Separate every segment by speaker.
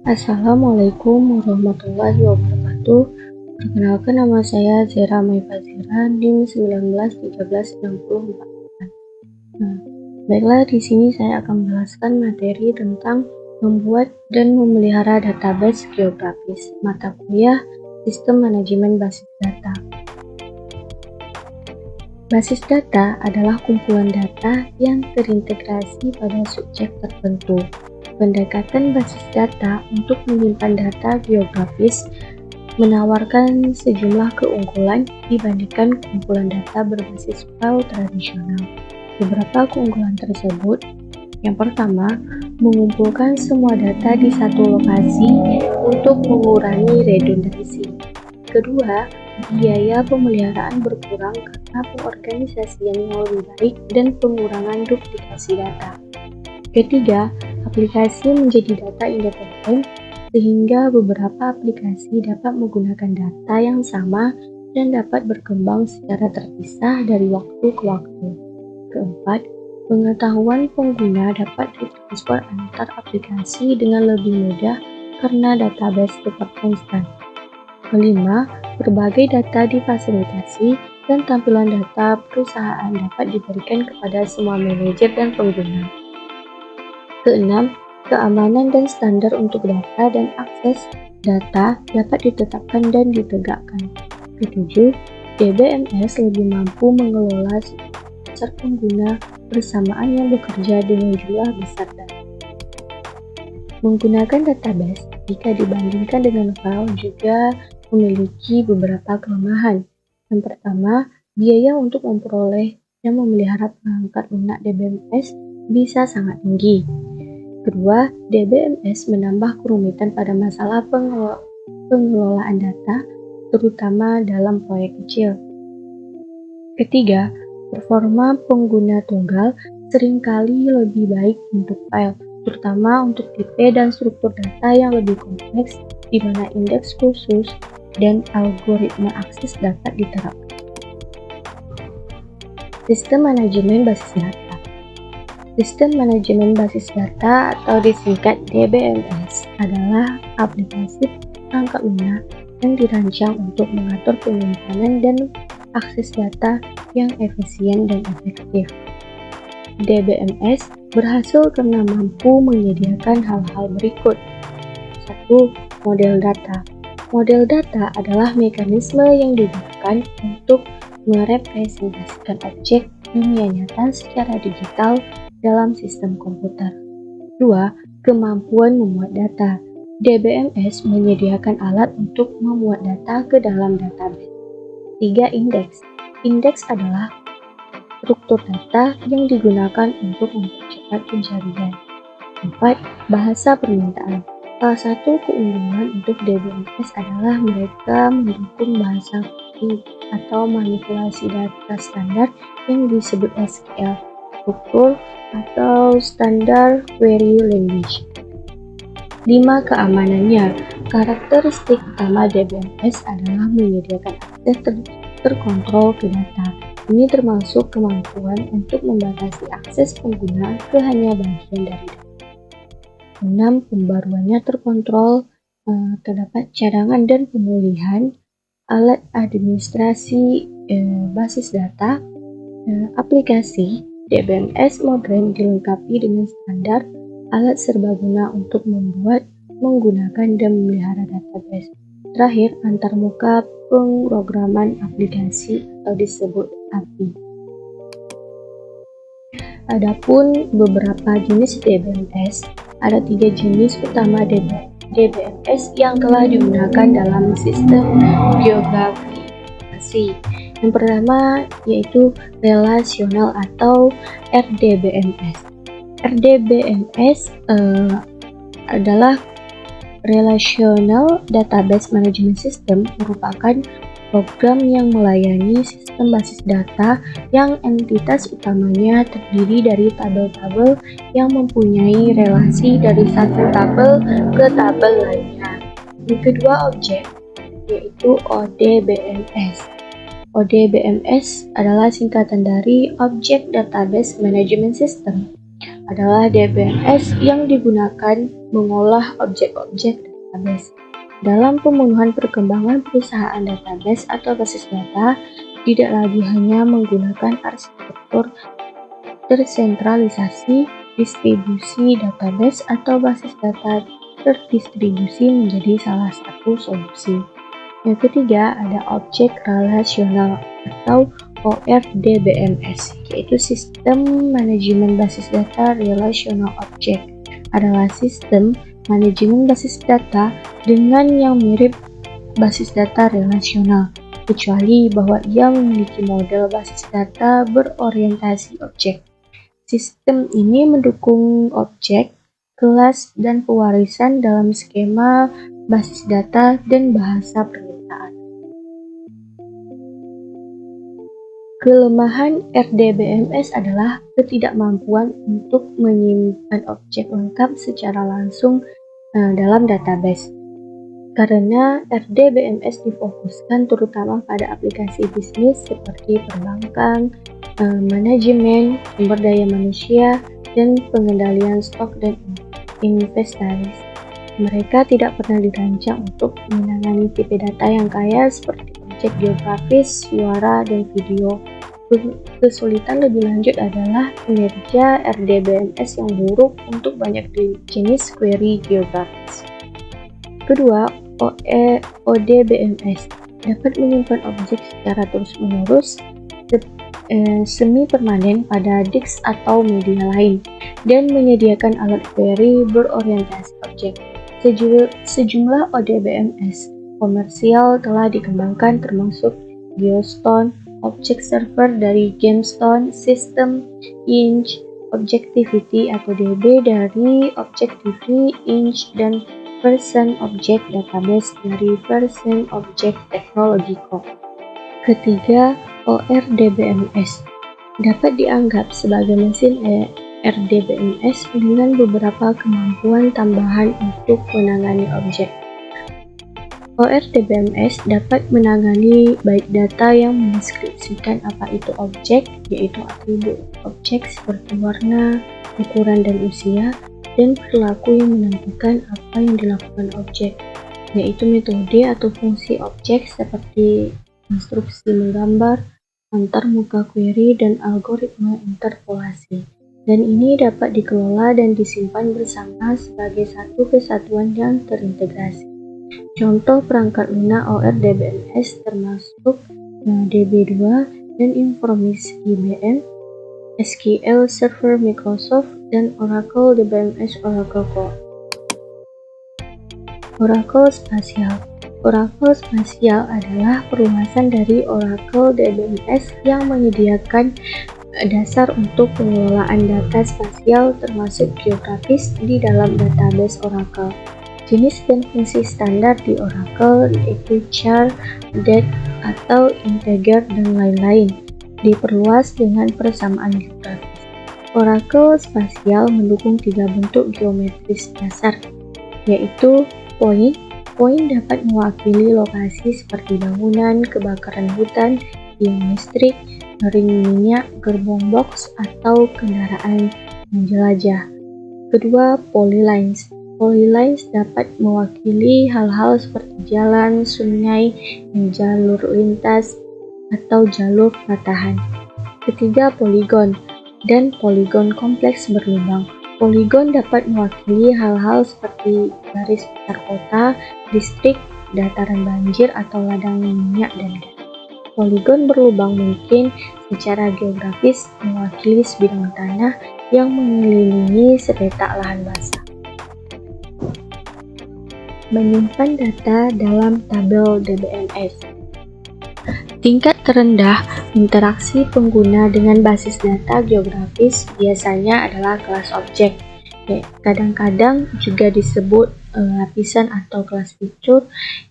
Speaker 1: Assalamualaikum warahmatullahi wabarakatuh. Perkenalkan, nama saya Zera Maifazira, NIM 191364. Nah, baiklah, di sini saya akan menjelaskan materi tentang membuat dan memelihara database geografis, mata kuliah Sistem Manajemen Basis Data. Basis data adalah kumpulan data yang terintegrasi pada subjek tertentu. Pendekatan basis data untuk menyimpan data geografis menawarkan sejumlah keunggulan dibandingkan kumpulan data berbasis file tradisional. Beberapa keunggulan tersebut: yang pertama, mengumpulkan semua data di satu lokasi untuk mengurangi redundansi. Kedua, biaya pemeliharaan berkurang karena pengorganisasian yang lebih baik dan pengurangan duplikasi data. Ketiga, aplikasi menjadi data independen sehingga beberapa aplikasi dapat menggunakan data yang sama dan dapat berkembang secara terpisah dari waktu ke waktu. Keempat, pengetahuan pengguna dapat ditransfer antar aplikasi dengan lebih mudah karena database tetap konstan. Kelima, berbagai data difasilitasi dan tampilan data perusahaan dapat diberikan kepada semua manajer dan pengguna. Keenam, keamanan dan standar untuk data dan akses data dapat ditetapkan dan ditegakkan. Ketujuh, DBMS lebih mampu mengelola besar pengguna bersamaan yang bekerja dengan jumlah besar data. Menggunakan database jika dibandingkan dengan file juga memiliki beberapa kelemahan. Yang pertama, biaya untuk memperoleh dan memelihara perangkat lunak DBMS bisa sangat tinggi. Kedua, DBMS menambah kerumitan pada masalah pengelolaan data, terutama dalam proyek kecil. Ketiga, performa pengguna tunggal seringkali lebih baik untuk file, terutama untuk tipe dan struktur data yang lebih kompleks, di mana indeks khusus dan algoritma akses dapat diterapkan. Sistem manajemen basis data. Sistem manajemen basis data atau disingkat DBMS adalah aplikasi perangkat lunak yang dirancang untuk mengatur penyimpanan dan akses data yang efisien dan efektif. DBMS berhasil karena mampu menyediakan hal-hal berikut. 1. Model data. Model data adalah mekanisme yang digunakan untuk merepresentasikan objek dunia nyata secara digital dalam sistem komputer. 2. Kemampuan memuat data. DBMS menyediakan alat untuk memuat data ke dalam database. 3. Indeks. Indeks adalah struktur data yang digunakan untuk mempercepat pencarian. 4. Bahasa permintaan. Salah satu keunggulan untuk DBMS adalah mereka mendukung bahasa coding atau manipulasi data standar yang disebut SQL, struktur atau Standard Query Language. 5. Keamanannya. Karakteristik utama DBMS adalah menyediakan akses terkontrol ke data. Ini termasuk kemampuan untuk membatasi akses pengguna ke hanya bagian dari data. 6. Pembaruannya terkontrol, terdapat cadangan dan pemulihan, alat administrasi basis data, aplikasi. DBMS modern dilengkapi dengan standar alat serbaguna untuk membuat, menggunakan, dan memelihara database. Terakhir, antarmuka pemrograman aplikasi atau disebut API. Adapun beberapa jenis DBMS, ada 3 jenis utama DBMS yang telah digunakan dalam sistem geografi. Yang pertama yaitu relasional atau RDBMS. RDBMS adalah Relational Database Management System, merupakan program yang melayani sistem basis data yang entitas utamanya terdiri dari tabel-tabel yang mempunyai relasi dari satu tabel ke tabel lainnya. Yang kedua, objek, yaitu ODBMS. ODBMS adalah singkatan dari Object Database Management System. Adalah DBMS yang digunakan mengolah objek-objek database. Dalam pemenuhan perkembangan perusahaan database atau basis data, tidak lagi hanya menggunakan arsitektur tersentralisasi, distribusi database atau basis data terdistribusi menjadi salah satu solusi. Yang ketiga ada objek relasional atau ORDBMS, yaitu Sistem Manajemen Basis Data Relational Object. Adalah sistem manajemen basis data dengan yang mirip basis data relasional, kecuali bahwa ia memiliki model basis data berorientasi objek. Sistem ini mendukung objek, kelas, dan pewarisan dalam skema basis data dan bahasa permintaan. Kelemahan RDBMS adalah ketidakmampuan untuk menyimpan objek lengkap secara langsung dalam database. Karena RDBMS difokuskan terutama pada aplikasi bisnis seperti perbankan, manajemen, sumber daya manusia, dan pengendalian stok dan inventaris. Mereka tidak pernah dirancang untuk menangani tipe data yang kaya seperti objek geografis, suara, dan video. Kesulitan lebih lanjut adalah kinerja RDBMS yang buruk untuk banyak jenis query geografis. Kedua, ODBMS dapat menyimpan objek secara terus-menerus semi-permanen pada disk atau media lain dan menyediakan alat query berorientasi objek. Sejumlah ODBMS komersial telah dikembangkan termasuk Geostone, Object Server dari Gemstone, System Inch, Objectivity atau DB dari Objectivity Inch, dan Version Object Database dari Version Object Technology Co. Ketiga, ORDBMS dapat dianggap sebagai mesin RDBMS dengan beberapa kemampuan tambahan untuk menangani objek. ORDBMS dapat menangani baik data yang mendeskripsikan apa itu objek, yaitu atribut objek seperti warna, ukuran, dan usia, dan perilaku yang menentukan apa yang dilakukan objek, yaitu metode atau fungsi objek seperti instruksi menggambar, antarmuka query, dan algoritma interpolasi. Dan ini dapat dikelola dan disimpan bersama sebagai satu kesatuan yang terintegrasi. Contoh perangkat lunak ORDBMS termasuk DB2 dan Informix IBM, SQL Server Microsoft, dan Oracle DBMS Oracle Co. Oracle Spatial. Oracle Spatial adalah perluasan dari Oracle DBMS yang menyediakan dasar untuk pengelolaan data spasial termasuk geografis di dalam database Oracle. Jenis dan fungsi standar di Oracle yaitu char, det, atau integer, dan lain-lain, diperluas dengan persamaan geografis. Oracle Spatial mendukung 3 bentuk geometris dasar, yaitu point. Point dapat mewakili lokasi seperti bangunan, kebakaran hutan, tiang listrik, ring minyak, gerbong box, atau kendaraan menjelajah. Kedua, polylines. Polylines dapat mewakili hal-hal seperti jalan, sungai, jalur lintas, atau jalur patahan. Ketiga, polygon dan polygon kompleks berlubang. Polygon dapat mewakili hal-hal seperti garis besar kota, distrik, dataran banjir, atau ladang minyak dan gas. Polygon berlubang mungkin secara geografis mewakili sebidang tanah yang mengelilingi sepetak lahan basah. Menyimpan data dalam tabel DBMS. Tingkat terendah interaksi pengguna dengan basis data geografis biasanya adalah kelas objek. Kadang-kadang juga disebut lapisan atau kelas fitur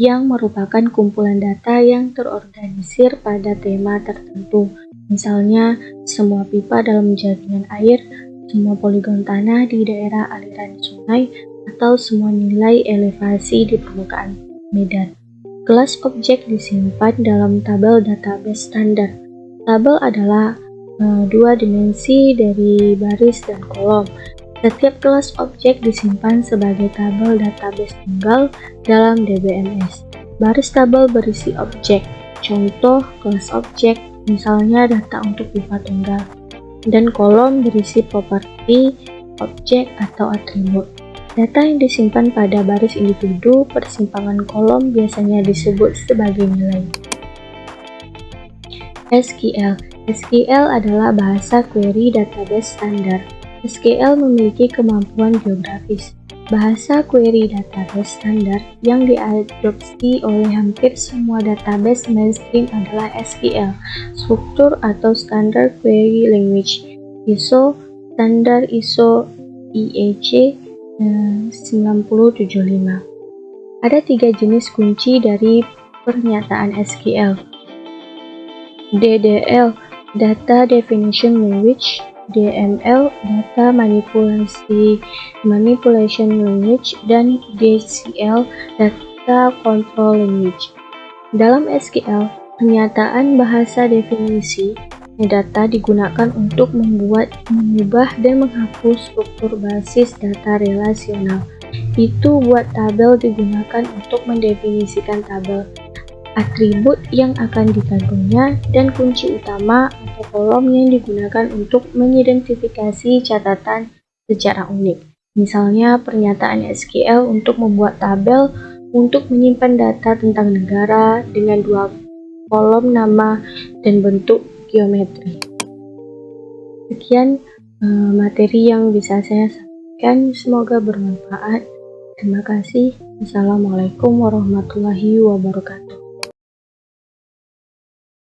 Speaker 1: yang merupakan kumpulan data yang terorganisir pada tema tertentu. Misalnya, semua pipa dalam jaringan air, semua poligon tanah di daerah aliran sungai, atau semua nilai elevasi di permukaan medan. Kelas objek disimpan dalam tabel database standar. Tabel adalah 2 dimensi dari baris dan kolom. Setiap kelas objek disimpan sebagai tabel database tunggal dalam DBMS. Baris tabel berisi objek, contoh kelas objek, misalnya data untuk pipa tunggal, dan kolom berisi properti, objek, atau atribut. Data yang disimpan pada baris individu, persimpangan kolom biasanya disebut sebagai nilai. SQL. SQL adalah bahasa query database standar. SQL memiliki kemampuan geografis. Bahasa query database standar yang diadopsi oleh hampir semua database mainstream adalah SQL, struktur atau Standard Query Language, ISO, standar ISO IEC 9075. Ada 3 jenis kunci dari pernyataan SQL. DDL, Data Definition Language, DML, Data Manipulation Language, dan DCL, Data Control Language. Dalam SQL, pernyataan bahasa definisi data digunakan untuk membuat, mengubah, dan menghapus struktur basis data relasional. Itu buat tabel digunakan untuk mendefinisikan tabel, atribut yang akan dikandungnya, dan kunci utama atau kolom yang digunakan untuk mengidentifikasi catatan secara unik. Misalnya pernyataan SQL untuk membuat tabel untuk menyimpan data tentang negara dengan 2 kolom nama dan bentuk geometri. Sekian materi yang bisa saya sampaikan, semoga bermanfaat. Terima kasih. Assalamualaikum warahmatullahi wabarakatuh.